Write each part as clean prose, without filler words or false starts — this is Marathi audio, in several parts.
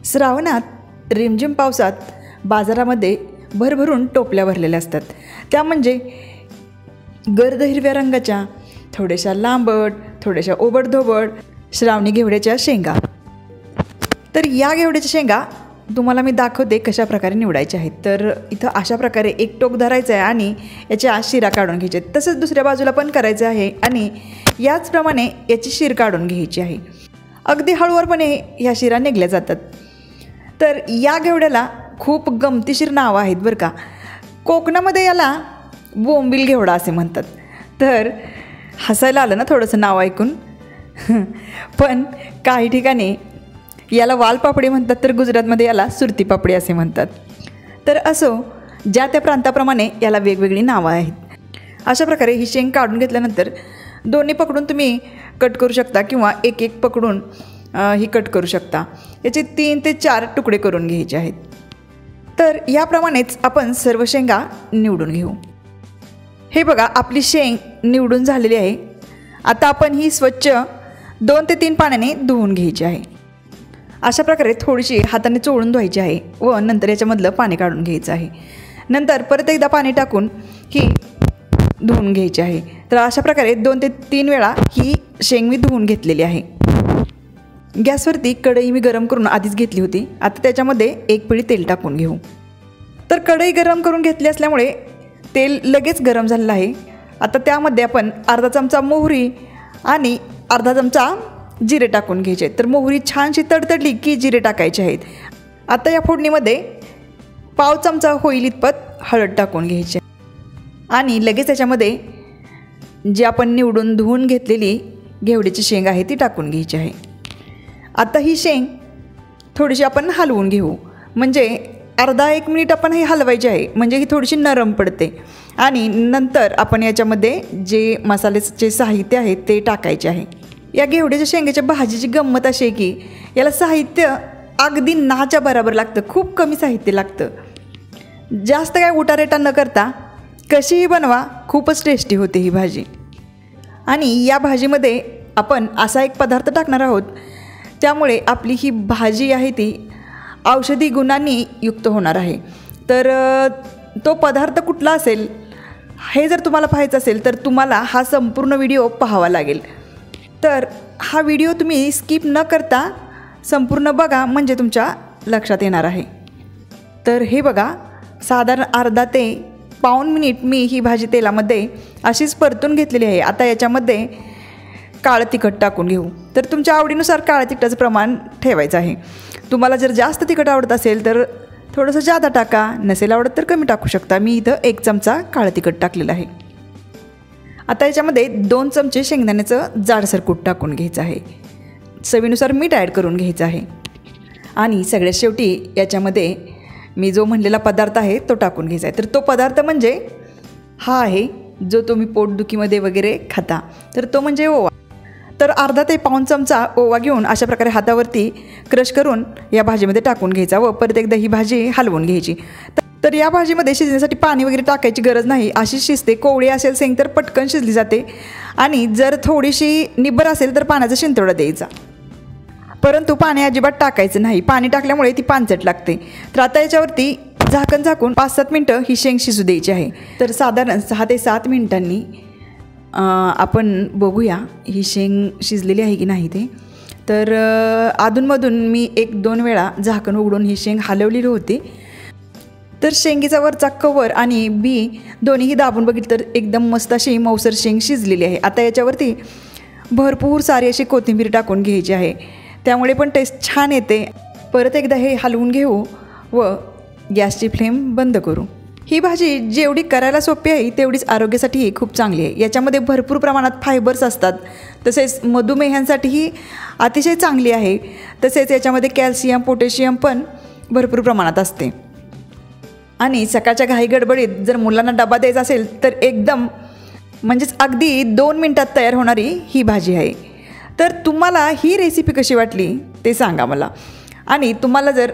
श्रावणात रिमझिम पावसात बाजारामध्ये भरभरून टोपल्या भरलेल्या असतात। त्या म्हणजे गर्द हिरव्या रंगाच्या, थोड्याशा लांबट, थोड्याशा ओबडधोबड श्रावणी घेवड्याच्या शेंगा। तर या घेवड्याच्या शेंगा तुम्हाला मी दाखवते कशा प्रकारे निवडायच्या आहेत। तर इथं अशा प्रकारे एक टोक धरायचं आहे आणि याच्या शिरा काढून घ्यायचे। तसंच दुसऱ्या बाजूला पण करायचं आहे आणि याचप्रमाणे याची शीर काढून घ्यायची आहे। अगदी हळूवारपणे ह्या शिरा निघल्या जातात। तर या घेवड्याला खूप गमतीशीर नावं आहेत बरं का। कोकणामध्ये याला बोंबील घेवडा असे म्हणतात। तर हसायला आलं ना थोडंसं नाव ऐकून पण काही ठिकाणी याला वालपापडी म्हणतात, तर गुजरातमध्ये याला सुरती पापडी असे म्हणतात। तर असो, ज्या त्या प्रांताप्रमाणे याला वेगवेगळी नावं आहेत। अशा प्रकारे ही शेंग काढून घेतल्यानंतर दोन्ही पकडून तुम्ही कट करू शकता किंवा एक एक पकडून ही कट करू शकता। याचे 3 ते 4 तुकडे करून घ्यायचे आहेत। तर याप्रमाणेच आपण सर्व शेंगा निवडून घेऊ। हे बघा, आपली शेंग निवडून झालेली आहे। आता आपण ही स्वच्छ 2 ते 3 पाण्याने धुवून घ्यायची आहे। अशा प्रकारे थोडीशी हाताने चोळून धुवायची आहे व नंतर याच्यामधलं पाणी काढून घ्यायचं आहे। नंतर परत एकदा पाणी टाकून ही धुवून घ्यायची आहे। तर अशा प्रकारे 2 ते 3 वेळा ही शेंग मी धुवून घेतलेली आहे। गॅसवरती कढई मी गरम करून आधीच घेतली होती। आता त्याच्यामध्ये 1 पिळी तेल टाकून घेऊ। तर कढई गरम करून घेतली असल्यामुळे तेल लगेच गरम झालेलं आहे। आता त्यामध्ये आपण अर्धा चमचा मोहरी आणि अर्धा चमचा जिरे टाकून घ्यायचे। तर मोहरी छानशी तडतडली की जिरे टाकायचे आहेत। आता या फोडणीमध्ये पाव चमचा होईल इतपत हळद टाकून घ्यायची आणि लगेच त्याच्यामध्ये जी आपण निवडून धुवून घेतलेली घेवड्याची शेंग आहे ती टाकून घ्यायची आहे। आता ही शेंग थोडीशी आपण हलवून घेऊ, म्हणजे अर्धा 1 मिनिट आपण हे हलवायचे आहे, म्हणजे ही थोडीशी नरम पडते। आणि नंतर आपण याच्यामध्ये जे मसाल्याचे साहित्य आहे ते टाकायचे आहे। या घेवड्याच्या शेंगाच्या भाजीची गंमत अशी आहे की याला साहित्य अगदी नाच्या बरोबर लागतं, खूप कमी साहित्य लागतं। जास्त काय उटारेटा न करता कशीही बनवा, खूपच टेस्टी होते ही भाजी। आणि या भाजीमध्ये आपण असा एक पदार्थ टाकणार आहोत, त्यामुळे आपली ही भाजी आहे ती औषधी गुणांनी युक्त होणार आहे। तर तो पदार्थ कुठला असेल हे जर तुम्हाला पाहायचं असेल तर तुम्हाला हा संपूर्ण व्हिडिओ पाहावा लागेल। तर हा व्हिडिओ तुम्ही स्किप न करता संपूर्ण बघा, म्हणजे तुमच्या लक्षात येणार आहे। तर हे बघा, साधारण अर्धा ते पाऊण मिनिट मी ही भाजी तेलामध्ये अशीच परतून घेतलेली आहे। आता याच्यामध्ये काळं तिखट टाकून घेऊ। तर तुमच्या आवडीनुसार काळं तिखटाचं प्रमाण ठेवायचं आहे। तुम्हाला जर जास्त तिखट आवडत असेल तर थोडंसं जादा टाका, नसेल आवडत तर कमी टाकू शकता। मी इथं 1 चमचा काळं तिखट टाकलेलं आहे। आता याच्यामध्ये 2 चमचे शेंगदाण्याचं जाडसर कूट टाकून घ्यायचं आहे। चवीनुसार मीठ ॲड करून घ्यायचं आहे आणि सगळ्यात शेवटी याच्यामध्ये मी जो म्हणलेला पदार्थ आहे तो टाकून घ्यायचा आहे। तर तो पदार्थ म्हणजे हा आहे जो तुम्ही पोटदुखीमध्ये वगैरे खाता, तर तो म्हणजे ओवा। तर अर्धा ते पाऊण चमचा ओवा घेऊन अशा प्रकारे हातावरती क्रश करून या भाजीमध्ये टाकून घ्यायचा व परत एकदा ही भाजी हलवून घ्यायची। तर या भाजीमध्ये शिजण्यासाठी पाणी वगैरे टाकायची गरज नाही, अशी शिजते। कोवळी असेल शेंग तर पटकन शिजली जाते आणि जर थोडीशी निब्बर असेल तर पाण्याचा शिंतोडा द्यायचा, परंतु पाणी अजिबात टाकायचं नाही। पाणी टाकल्यामुळे ती पानचट लागते। तर आता याच्यावरती झाकण झाकून 5-7 मिनटं ही शेंग शिजू द्यायची आहे। तर साधारण 6 ते 7 मिनिटांनी आपण बघूया ही शेंग शिजलेली आहे की नाही ते। तर अधूनमधून मी 1-2 वेळा झाकण उघडून ही शेंग हलवलेली होती। तर शेंगीचा वरचा कवर आणि बी दोन्हीही दाबून बघितलं तर एकदम मस्त अशी मऊसर शेंग शिजलेली आहे। आता याच्यावरती भरपूर सारी अशी कोथिंबीर टाकून घ्यायची आहे, त्यामुळे पण टेस्ट छान येते। परत एकदा हे हलवून घेऊ व गॅसची फ्लेम बंद करू। ही भाजी जेवढी करायला सोपी आहे तेवढीच आरोग्यासाठीही खूप चांगली आहे। याच्यामध्ये भरपूर प्रमाणात फायबर्स असतात, तसेच मधुमेहांसाठीही अतिशय चांगली आहे। तसेच याच्यामध्ये कॅल्शियम, पोटॅशियम पण भरपूर प्रमाणात असते। आणि सकाळच्या घाई गडबडीत जर मुलांना डबा द्यायचा असेल तर एकदम म्हणजेच अगदी 2 मिनिटात तयार होणारी ही भाजी आहे। तर तुम्हाला ही रेसिपी कशी वाटली ते सांगा मला। आणि तुम्हाला जर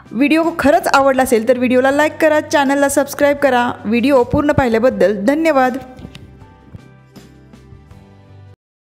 व्हिडिओ खरंच आवडला असेल तर व्हिडिओला लाईक करा, चॅनलला सबस्क्राईब करा। व्हिडिओ पूर्ण पाहिल्याबद्दल धन्यवाद।